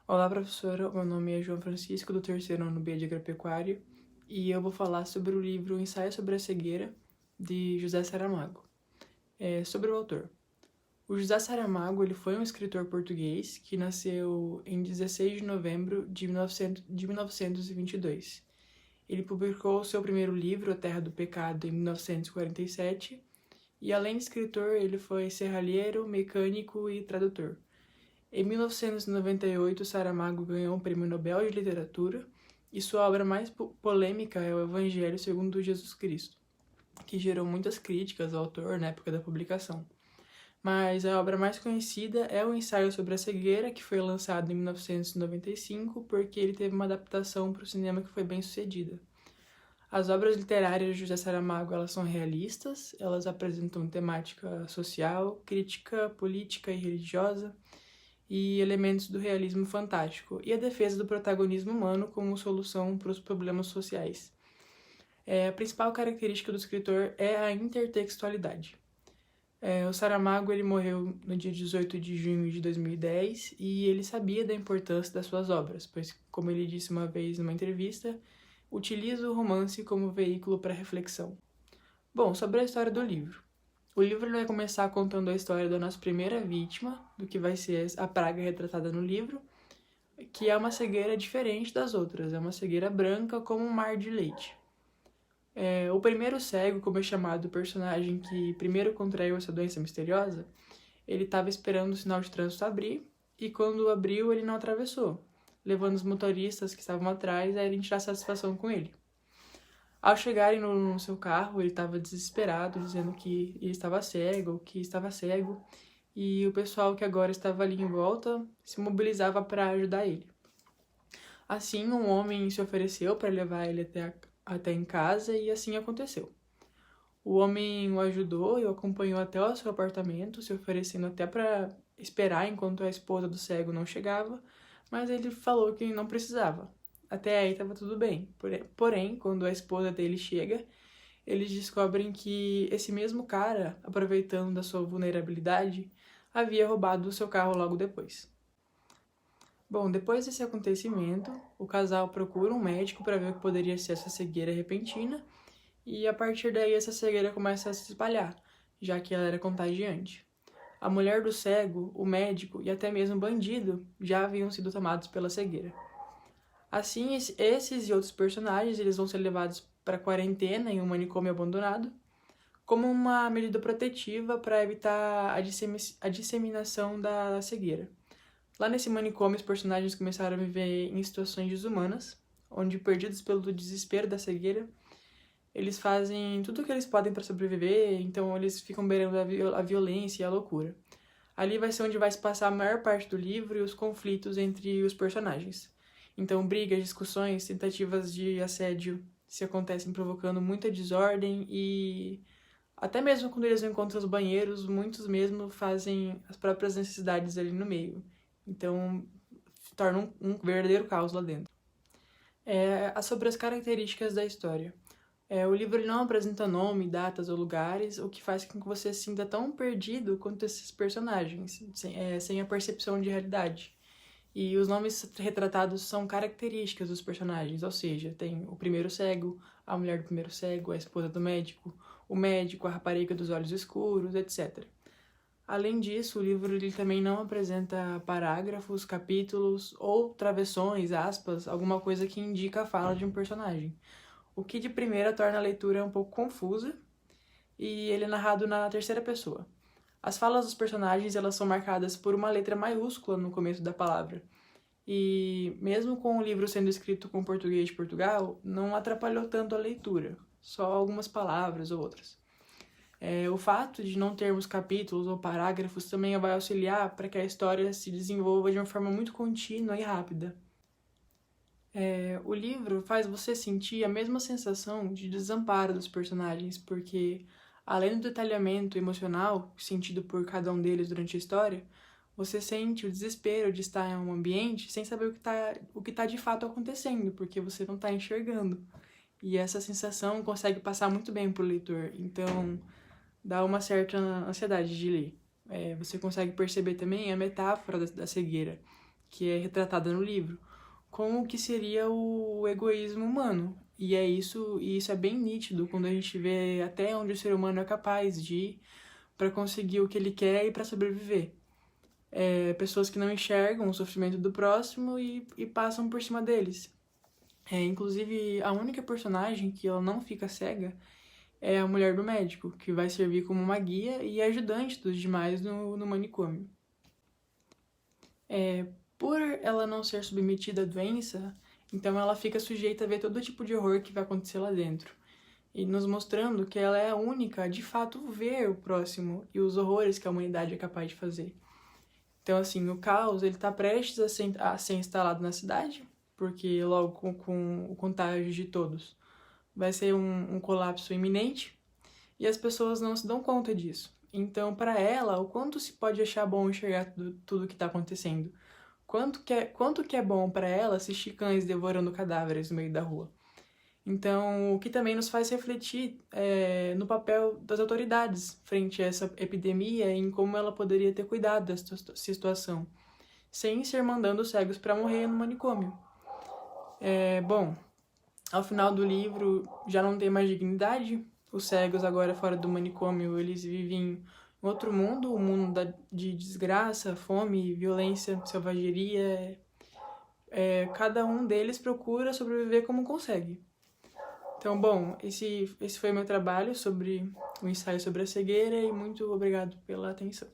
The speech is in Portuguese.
Olá, professora. Meu nome é João Francisco, do terceiro ano B de Agropecuária, e eu vou falar sobre o livro Ensaio sobre a Cegueira, de José Saramago. Sobre o autor. O José Saramago ele foi um escritor português que nasceu em 16 de novembro de 1922. Ele publicou seu primeiro livro, A Terra do Pecado, em 1947, e além de escritor, ele foi serralheiro, mecânico e tradutor. Em 1998, Saramago ganhou o Prêmio Nobel de Literatura e sua obra mais polêmica é o Evangelho segundo Jesus Cristo, que gerou muitas críticas ao autor na época da publicação. Mas a obra mais conhecida é o Ensaio sobre a Cegueira, que foi lançado em 1995, porque ele teve uma adaptação para o cinema que foi bem sucedida. As obras literárias de José Saramago elas são realistas, elas apresentam temática social, crítica, política e religiosa, e elementos do realismo fantástico, e a defesa do protagonismo humano como solução para os problemas sociais. A principal característica do escritor é a intertextualidade. O Saramago ele morreu no dia 18 de junho de 2010 e ele sabia da importância das suas obras, pois, como ele disse uma vez numa entrevista, utiliza o romance como veículo para reflexão. Bom, sobre a história do livro. O livro vai começar contando a história da nossa primeira vítima, do que vai ser a praga retratada no livro, que é uma cegueira diferente das outras, é uma cegueira branca como um mar de leite. O primeiro cego, como é chamado o personagem que primeiro contraiu essa doença misteriosa, ele estava esperando o sinal de trânsito abrir, e quando abriu ele não atravessou, levando os motoristas que estavam atrás a irem tirar satisfação com ele. Ao chegarem no seu carro, ele estava desesperado, dizendo que ele estava cego, e o pessoal que agora estava ali em volta se mobilizava para ajudar ele. Assim, um homem se ofereceu para levar ele até em casa e assim aconteceu. O homem o ajudou e o acompanhou até o seu apartamento, se oferecendo até para esperar enquanto a esposa do cego não chegava, mas ele falou que não precisava. Até aí estava tudo bem. Porém, quando a esposa dele chega, eles descobrem que esse mesmo cara, aproveitando da sua vulnerabilidade, havia roubado o seu carro logo depois. Bom, depois desse acontecimento, o casal procura um médico para ver o que poderia ser essa cegueira repentina, e a partir daí essa cegueira começa a se espalhar, já que ela era contagiante. A mulher do cego, o médico e até mesmo o bandido já haviam sido tomados pela cegueira. Assim, esses e outros personagens eles vão ser levados para quarentena em um manicômio abandonado, como uma medida protetiva para evitar a disseminação da cegueira. Lá nesse manicômio, os personagens começaram a viver em situações desumanas, onde, perdidos pelo desespero da cegueira, eles fazem tudo o que eles podem para sobreviver, então eles ficam beirando a violência e a loucura. Ali vai ser onde vai se passar a maior parte do livro e os conflitos entre os personagens. Então, brigas, discussões, tentativas de assédio se acontecem provocando muita desordem e até mesmo quando eles encontram os banheiros, muitos mesmo fazem as próprias necessidades ali no meio. Então, torna um verdadeiro caos lá dentro. Sobre as características da história. O livro ele não apresenta nome, datas ou lugares, o que faz com que você se sinta tão perdido quanto esses personagens, sem a percepção de realidade. E os nomes retratados são características dos personagens, ou seja, tem o primeiro cego, a mulher do primeiro cego, a esposa do médico, o médico, a rapariga dos olhos escuros, etc. Além disso, o livro ele também não apresenta parágrafos, capítulos ou travessões, aspas, alguma coisa que indica a fala de um personagem, o que de primeira torna a leitura um pouco confusa, e ele é narrado na terceira pessoa. As falas dos personagens elas são marcadas por uma letra maiúscula no começo da palavra. E mesmo com o livro sendo escrito com português de Portugal, não atrapalhou tanto a leitura, só algumas palavras ou outras. O fato de não termos capítulos ou parágrafos também vai auxiliar para que a história se desenvolva de uma forma muito contínua e rápida. O livro faz você sentir a mesma sensação de desamparo dos personagens, porque além do detalhamento emocional sentido por cada um deles durante a história, você sente o desespero de estar em um ambiente sem saber o que tá de fato acontecendo, porque você não está enxergando. E essa sensação consegue passar muito bem pro leitor, então dá uma certa ansiedade de ler. Você consegue perceber também a metáfora da cegueira, que é retratada no livro, como o que seria o egoísmo humano. E isso é bem nítido quando a gente vê até onde o ser humano é capaz de ir para conseguir o que ele quer e para sobreviver. Pessoas que não enxergam o sofrimento do próximo e passam por cima deles. Inclusive, a única personagem que ela não fica cega é a mulher do médico, que vai servir como uma guia e ajudante dos demais no manicômio. Por ela não ser submetida à doença, então ela fica sujeita a ver todo tipo de horror que vai acontecer lá dentro. E nos mostrando que ela é a única a, de fato, ver o próximo e os horrores que a humanidade é capaz de fazer. Então, assim, o caos, ele tá prestes a ser instalado na cidade, porque logo com o contágio de todos vai ser um colapso iminente, e as pessoas não se dão conta disso. Então, para ela, o quanto se pode achar bom enxergar tudo que está acontecendo? Quanto que é bom para ela assistir cães devorando cadáveres no meio da rua? Então, o que também nos faz refletir no papel das autoridades frente a essa epidemia e em como ela poderia ter cuidado dessa situação, sem ser mandando os cegos para morrer no manicômio. Bom, ao final do livro já não tem mais dignidade. Os cegos agora fora do manicômio, eles vivem em outro mundo, um mundo de desgraça, fome, violência, selvageria. Cada um deles procura sobreviver como consegue. Então, bom, esse foi meu trabalho sobre o ensaio sobre a cegueira e muito obrigado pela atenção.